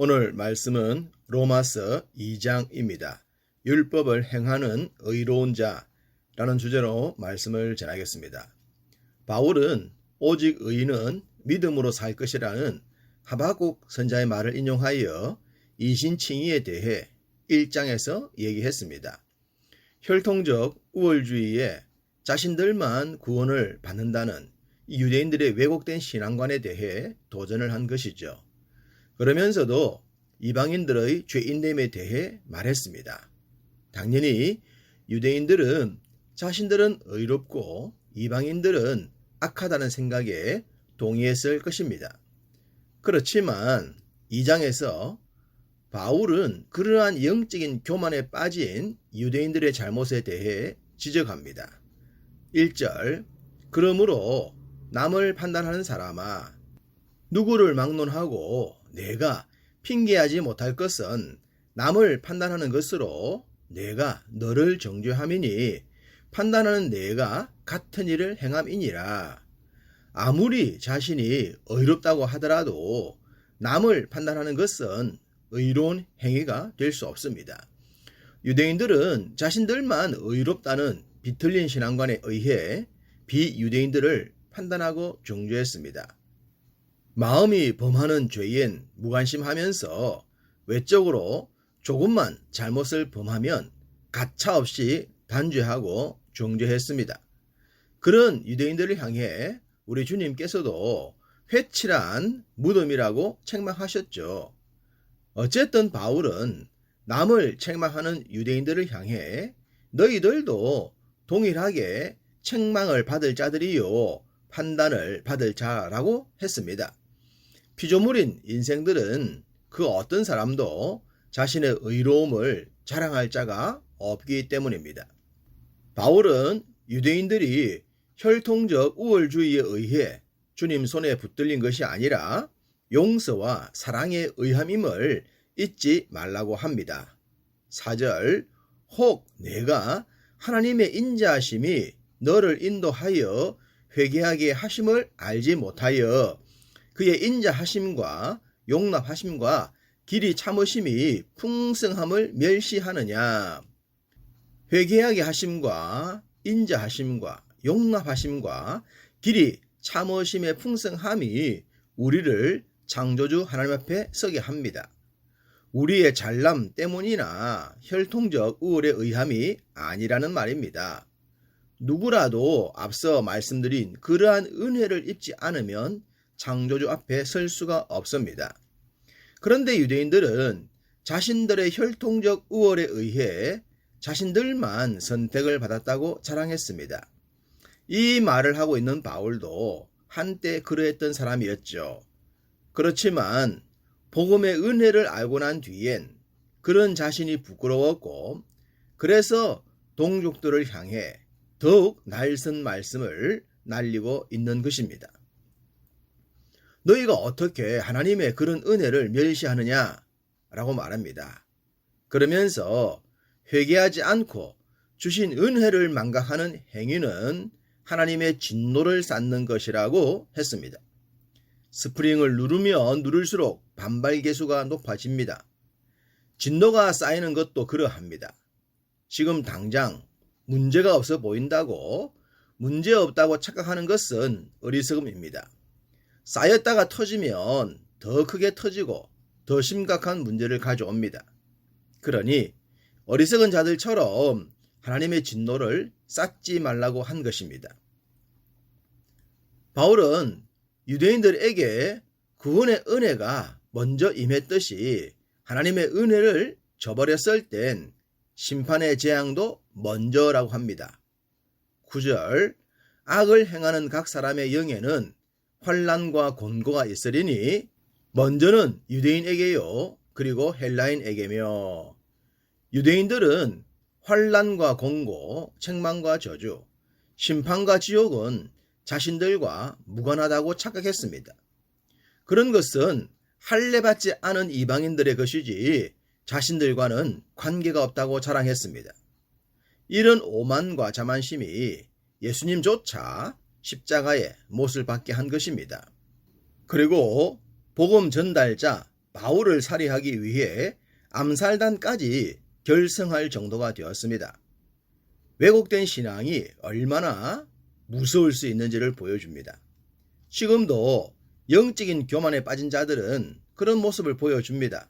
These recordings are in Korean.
오늘 말씀은 로마서 2장입니다. 율법을 행하는 의로운 자라는 주제로 말씀을 전하겠습니다. 바울은 오직 의인은 믿음으로 살 것이라는 하박국 선자의 말을 인용하여 이신칭의에 대해 1장에서 얘기했습니다. 혈통적 우월주의에 자신들만 구원을 받는다는 유대인들의 왜곡된 신앙관에 대해 도전을 한 것이죠. 그러면서도 이방인들의 죄인됨에 대해 말했습니다. 당연히 유대인들은 자신들은 의롭고 이방인들은 악하다는 생각에 동의했을 것입니다. 그렇지만 2장에서 바울은 그러한 영적인 교만에 빠진 유대인들의 잘못에 대해 지적합니다. 1절, 그러므로 남을 판단하는 사람아, 누구를 막론하고 내가 핑계하지 못할 것은 남을 판단하는 것으로 내가 너를 정죄함이니 판단하는 내가 같은 일을 행함이니라. 아무리 자신이 의롭다고 하더라도 남을 판단하는 것은 의로운 행위가 될 수 없습니다. 유대인들은 자신들만 의롭다는 비틀린 신앙관에 의해 비유대인들을 판단하고 정죄했습니다. 마음이 범하는 죄엔 무관심하면서 외적으로 조금만 잘못을 범하면 가차없이 단죄하고 정죄했습니다. 그런 유대인들을 향해 우리 주님께서도 회칠한 무덤이라고 책망하셨죠. 어쨌든 바울은 남을 책망하는 유대인들을 향해 너희들도 동일하게 책망을 받을 자들이요 판단을 받을 자라고 했습니다. 피조물인 인생들은 그 어떤 사람도 자신의 의로움을 자랑할 자가 없기 때문입니다. 바울은 유대인들이 혈통적 우월주의에 의해 주님 손에 붙들린 것이 아니라 용서와 사랑에 의함임을 잊지 말라고 합니다. 4절, 혹 내가 하나님의 인자하심이 너를 인도하여 회개하게 하심을 알지 못하여 그의 인자하심과 용납하심과 길이 참으심이 풍성함을 멸시하느냐. 회개하게 하심과 인자하심과 용납하심과 길이 참으심의 풍성함이 우리를 창조주 하나님 앞에 서게 합니다. 우리의 잘남 때문이나 혈통적 우월에 의함이 아니라는 말입니다. 누구라도 앞서 말씀드린 그러한 은혜를 입지 않으면 창조주 앞에 설 수가 없습니다. 그런데 유대인들은 자신들의 혈통적 우월에 의해 자신들만 선택을 받았다고 자랑했습니다. 이 말을 하고 있는 바울도 한때 그러했던 사람이었죠. 그렇지만 복음의 은혜를 알고 난 뒤엔 그런 자신이 부끄러웠고 그래서 동족들을 향해 더욱 날선 말씀을 날리고 있는 것입니다. 너희가 어떻게 하나님의 그런 은혜를 멸시하느냐? 라고 말합니다. 그러면서 회개하지 않고 주신 은혜를 망각하는 행위는 하나님의 진노를 쌓는 것이라고 했습니다. 스프링을 누르면 누를수록 반발 계수가 높아집니다. 진노가 쌓이는 것도 그러합니다. 지금 당장 문제가 없어 보인다고 문제 없다고 착각하는 것은 어리석음입니다. 쌓였다가 터지면 더 크게 터지고 더 심각한 문제를 가져옵니다. 그러니 어리석은 자들처럼 하나님의 진노를 쌓지 말라고 한 것입니다. 바울은 유대인들에게 구원의 은혜가 먼저 임했듯이 하나님의 은혜를 저버렸을 땐 심판의 재앙도 먼저라고 합니다. 9절, 악을 행하는 각 사람의 영에는 환난과 곤고가 있으리니 먼저는 유대인에게요 그리고 헬라인에게며. 유대인들은 환난과 곤고, 책망과 저주, 심판과 지옥은 자신들과 무관하다고 착각했습니다. 그런 것은 할례받지 않은 이방인들의 것이지 자신들과는 관계가 없다고 자랑했습니다. 이런 오만과 자만심이 예수님조차 십자가에 못을 받게 한 것입니다. 그리고 복음 전달자 바울을 살해하기 위해 암살단까지 결성할 정도가 되었습니다. 왜곡된 신앙이 얼마나 무서울 수 있는지를 보여줍니다. 지금도 영적인 교만에 빠진 자들은 그런 모습을 보여줍니다.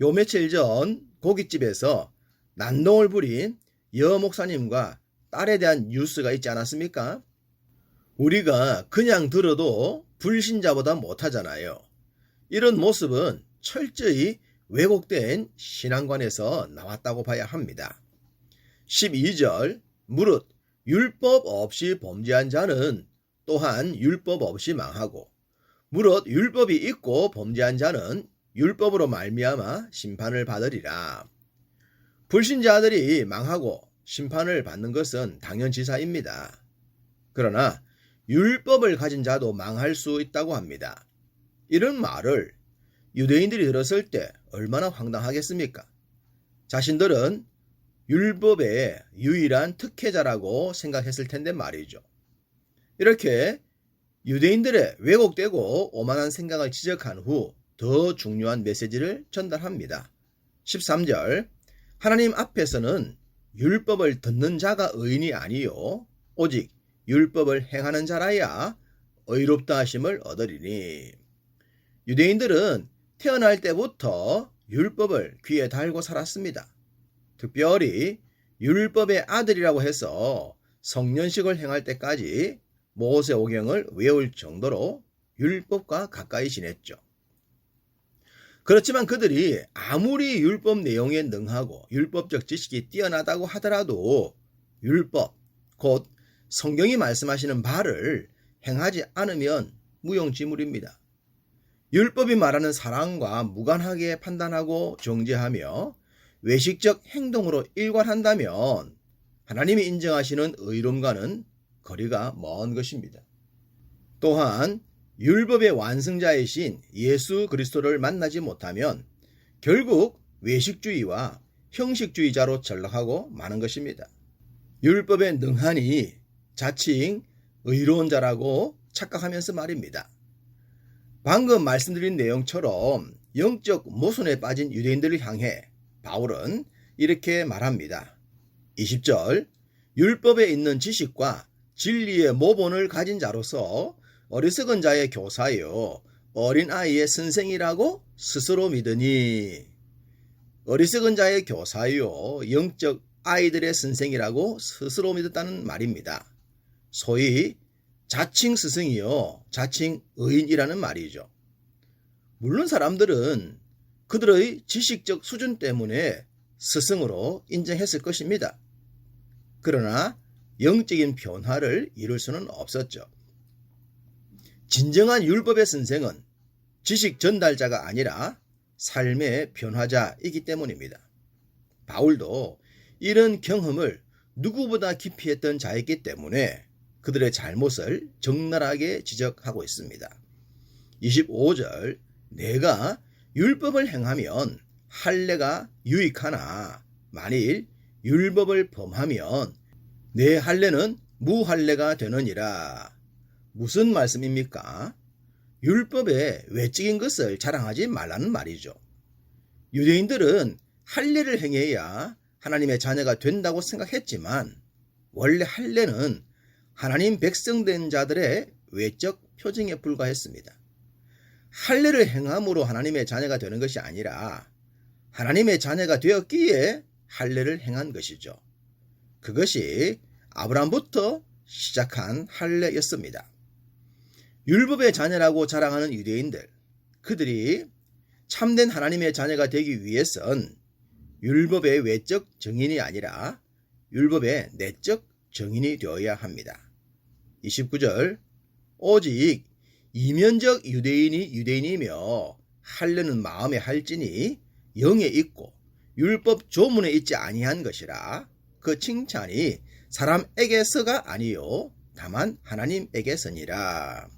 요 며칠 전 고깃집에서 난동을 부린 여 목사님과 딸에 대한 뉴스가 있지 않았습니까? 우리가 그냥 들어도 불신자보다 못하잖아요. 이런 모습은 철저히 왜곡된 신앙관에서 나왔다고 봐야 합니다. 12절 무릇 율법 없이 범죄한 자는 또한 율법 없이 망하고 무릇 율법이 있고 범죄한 자는 율법으로 말미암아 심판을 받으리라. 불신자들이 망하고 심판을 받는 것은 당연지사입니다. 그러나 율법을 가진 자도 망할 수 있다고 합니다. 이런 말을 유대인들이 들었을 때 얼마나 황당하겠습니까? 자신들은 율법의 유일한 특혜자라고 생각했을 텐데 말이죠. 이렇게 유대인들의 왜곡되고 오만한 생각을 지적한 후 더 중요한 메시지를 전달합니다. 13절 하나님 앞에서는 율법을 듣는 자가 의인이 아니요 오직 율법을 행하는 자라야 의롭다 하심을 얻으리니. 유대인들은 태어날 때부터 율법을 귀에 달고 살았습니다. 특별히 율법의 아들이라고 해서 성년식을 행할 때까지 모세오경을 외울 정도로 율법과 가까이 지냈죠. 그렇지만 그들이 아무리 율법 내용에 능하고 율법적 지식이 뛰어나다고 하더라도 율법, 곧 성경이 말씀하시는 바를 행하지 않으면 무용지물입니다. 율법이 말하는 사랑과 무관하게 판단하고 정죄하며 외식적 행동으로 일관한다면 하나님이 인정하시는 의로움과는 거리가 먼 것입니다. 또한 율법의 완성자이신 예수 그리스도를 만나지 못하면 결국 외식주의와 형식주의자로 전락하고 마는 것입니다. 율법에 능하니 자칭 의로운 자라고 착각하면서 말입니다. 방금 말씀드린 내용처럼 영적 모순에 빠진 유대인들을 향해 바울은 이렇게 말합니다. 20절 율법에 있는 지식과 진리의 모본을 가진 자로서 어리석은 자의 교사요 어린아이의 선생이라고 스스로 믿으니. 어리석은 자의 교사요 영적 아이들의 선생이라고 스스로 믿었다는 말입니다. 소위 자칭 스승이요 자칭 의인이라는 말이죠. 물론 사람들은 그들의 지식적 수준 때문에 스승으로 인정했을 것입니다. 그러나 영적인 변화를 이룰 수는 없었죠. 진정한 율법의 선생은 지식 전달자가 아니라 삶의 변화자이기 때문입니다. 바울도 이런 경험을 누구보다 깊이 했던 자이기 때문에 그들의 잘못을 적나라하게 지적하고 있습니다. 25절 내가 율법을 행하면 할례가 유익하나 만일 율법을 범하면 내 할례는 무할례가 되느니라. 무슨 말씀입니까? 율법의 외적인 것을 자랑하지 말라는 말이죠. 유대인들은 할례를 행해야 하나님의 자녀가 된다고 생각했지만 원래 할례는 하나님 백성된 자들의 외적 표징에 불과했습니다. 할례를 행함으로 하나님의 자녀가 되는 것이 아니라 하나님의 자녀가 되었기에 할례를 행한 것이죠. 그것이 아브라함부터 시작한 할례였습니다. 율법의 자녀라고 자랑하는 유대인들, 그들이 참된 하나님의 자녀가 되기 위해선 율법의 외적 정인이 아니라 율법의 내적 정인이 되어야 합니다. 29절 오직 이면적 유대인이 유대인이며 할례는 마음에 할지니 영에 있고 율법 조문에 있지 아니한 것이라. 그 칭찬이 사람에게서가 아니요 다만 하나님에게서니라.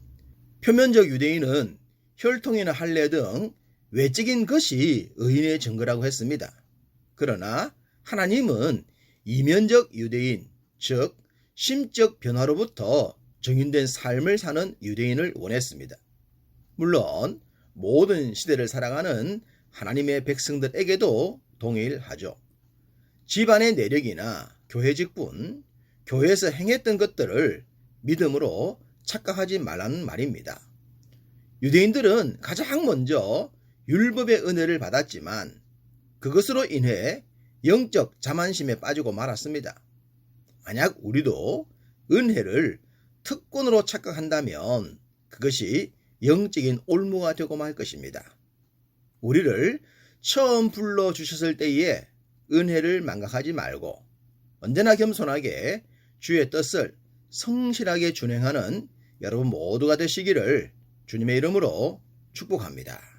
표면적 유대인은 혈통이나 할례 등 외적인 것이 의인의 증거라고 했습니다. 그러나 하나님은 이면적 유대인, 즉 심적 변화로부터 정인된 삶을 사는 유대인을 원했습니다. 물론 모든 시대를 살아가는 하나님의 백성들에게도 동일하죠. 집안의 내력이나 교회 직분, 교회에서 행했던 것들을 믿음으로 착각하지 말라는 말입니다. 유대인들은 가장 먼저 율법의 은혜를 받았지만 그것으로 인해 영적 자만심에 빠지고 말았습니다. 만약 우리도 은혜를 특권으로 착각한다면 그것이 영적인 올무가 되고 말 것입니다. 우리를 처음 불러주셨을 때에 은혜를 망각하지 말고 언제나 겸손하게 주의 뜻을 성실하게 준행하는 여러분 모두가 되시기를 주님의 이름으로 축복합니다.